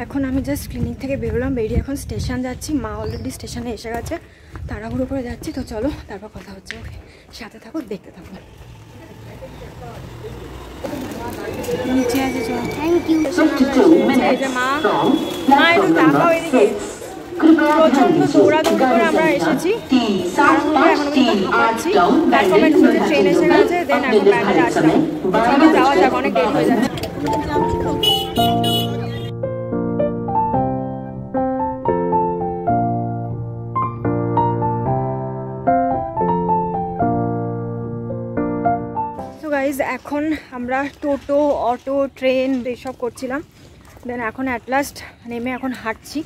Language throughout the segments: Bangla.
এখন আমি জাস্ট ক্লিনিক থেকে বেরোলাম, বেরিয়ে এখন স্টেশন যাচ্ছি। মা অলরেডি স্টেশনে এসে গেছে, তাড়াহুড়ো করে যাচ্ছি। তো চলো তারপর কথা হচ্ছে। ওকে, সাথে থাকো, দেখতে থাকো। নিচে আছে, চলো। Thank you. এই যে মা একটু তাকাও এদিকে। প্রচন্ড দৌড়াদৌড়ি করে আমরা এসেছি, এখন পাচ্ছি প্ল্যাটফর্মে ঢুকেছে, ট্রেন এসে গেছে, দেন এখন ব্যান্ডেলে আসলাম। চলো যাওয়া যাক, অনেক লেট হয়ে যাচ্ছে। এখন আমরা টোটো, অটো, ট্রেন এইসব করছিলাম। দেন এখন অ্যাট লাস্ট নেমে এখন হাঁটছি।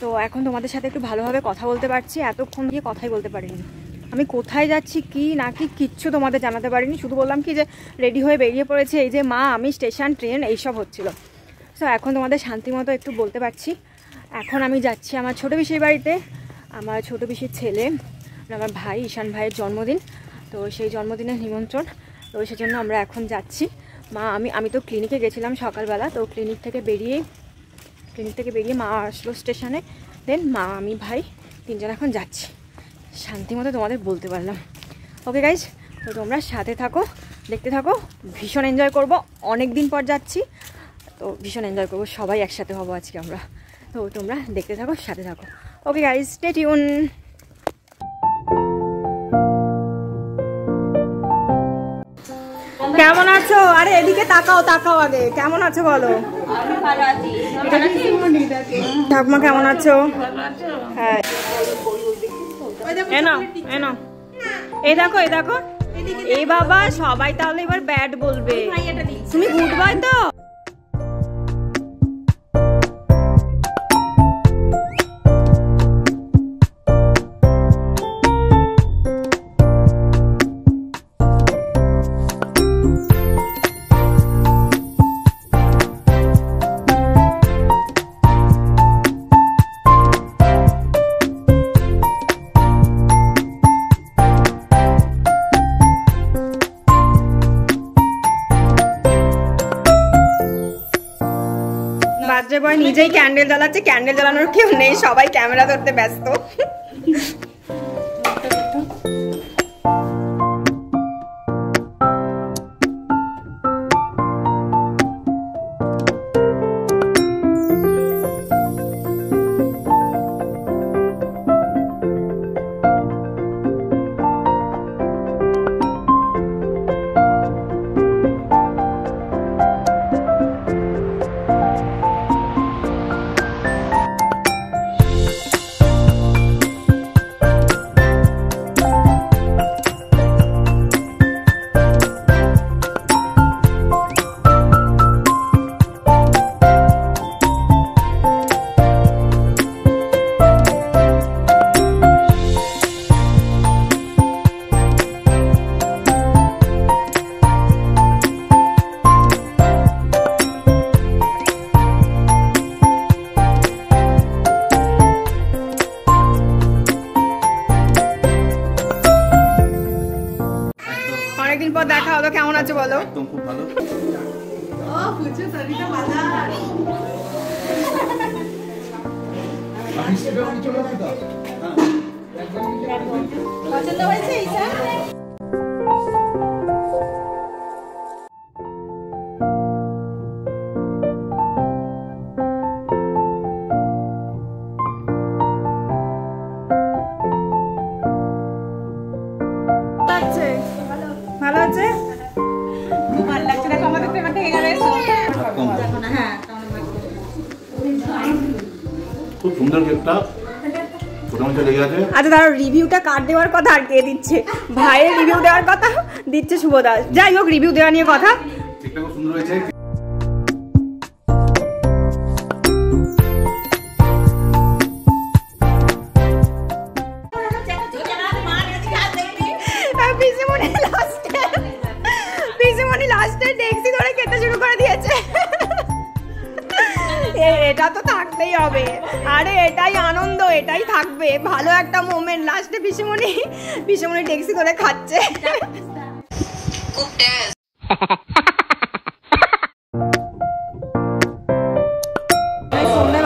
তো এখন তোমাদের সাথে একটু ভালোভাবে কথা বলতে পারছি, এতক্ষণ দিয়ে কথাই বলতে পারিনি। আমি কোথায় যাচ্ছি কি না কি কিচ্ছু তোমাদের জানাতে পারিনি, শুধু বললাম কি যে রেডি হয়ে বেরিয়ে পড়েছে, এই যে মা, আমি, স্টেশন, ট্রেন এইসব হচ্ছিল। সো এখন তোমাদের শান্তি মতো একটু বলতে পারছি। এখন আমি যাচ্ছি আমার ছোটো পিসির বাড়িতে। আমার ছোটো পিসির ছেলে, আমার ভাই ঈশান ভাইয়ের জন্মদিন, তো সেই জন্মদিনের নিমন্ত্রণ। তো সেজন্য আমরা এখন যাচ্ছি। মা, আমি তো ক্লিনিকে গেছিলাম সকালবেলা, তো ক্লিনিক থেকে বেরিয়ে মা আসলো স্টেশনে। দেন মা, আমি, ভাই তিনজন এখন যাচ্ছি। শান্তি মতো তোমাদের বলতে পারলাম। ওকে গাইজ, তো তোমরা সাথে থাকো, দেখতে থাকো। ভীষণ এনজয় করব, অনেক দিন পর যাচ্ছি, তো ভীষণ এনজয় করবো। সবাই একসাথে হবো আজকে আমরা। তো তোমরা দেখতে থাকো, সাথে থাকো। Okay guys, stay tune. কেমন আছো? আরে এদিকে তাকাও, আগে কেমন আছো বলো। ঠাকুমা কেমন আছো? হ্যাঁ, এই দেখো এই বাবা, সবাই তাহলে এবার ব্যাড বলবে। তুমি গুড বাই তো। বার্থডে বয় নিজেই ক্যান্ডেল জ্বালাচ্ছে, ক্যান্ডেল জ্বালানোর কেউ নেই, সবাই ক্যামেরা ধরতে ব্যস্ত। অনেকদিন পর দেখা হলো, কেমন আছো বলো? একদম খুব ভালো। ও পুজো সরিটা বালা। আমি সেটা আমি চলে যাই তো। হ্যাঁ। পছন্দ হয়েছে ঈশা? ভালো আছে? ভালো লাগছে না আমাদের পেমেন্ট হয়ে গেল। হ্যাঁ, খুব সুন্দর কেকটা, মোটামুটি লেগে আছে। আচ্ছা দাঁড়াও, রিভিউটা কার দেওয়ার কথা আর কে দিচ্ছে? ভাইয়ের রিভিউ দেওয়ার কথা দিচ্ছে শুভ দাস। যাই হোক, রিভিউ দেওয়া নিয়ে কথা। কেকটা খুব সুন্দর হয়েছে। লাস্টে ডেক্সি ধরে খেতে শুরু করে দিয়েছে। এটা তো থাকতেই হবে, আরে এটাই আনন্দ, এটাই থাকবে, ভালো একটা মোমেন্ট। লাস্টে পিসিমণি ডেক্সি করে খাচ্ছে। সন্ধ্যা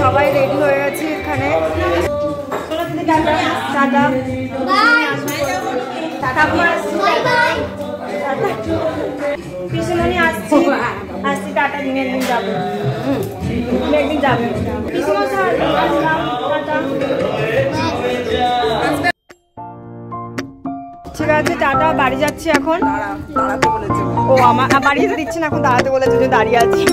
সবাই রেডি হয়ে গেছি এখানে। টাটা পিসুমনি আসছি আসছি টাটা দিনে একদিন যাবো একদিন যাবে ঠিক আছে টাটা বাড়ি যাচ্ছি এখন। ও আমার বাড়ি যেতে দিচ্ছে না এখন দাঁড়াতে বলেছে যে দাঁড়িয়ে আছি।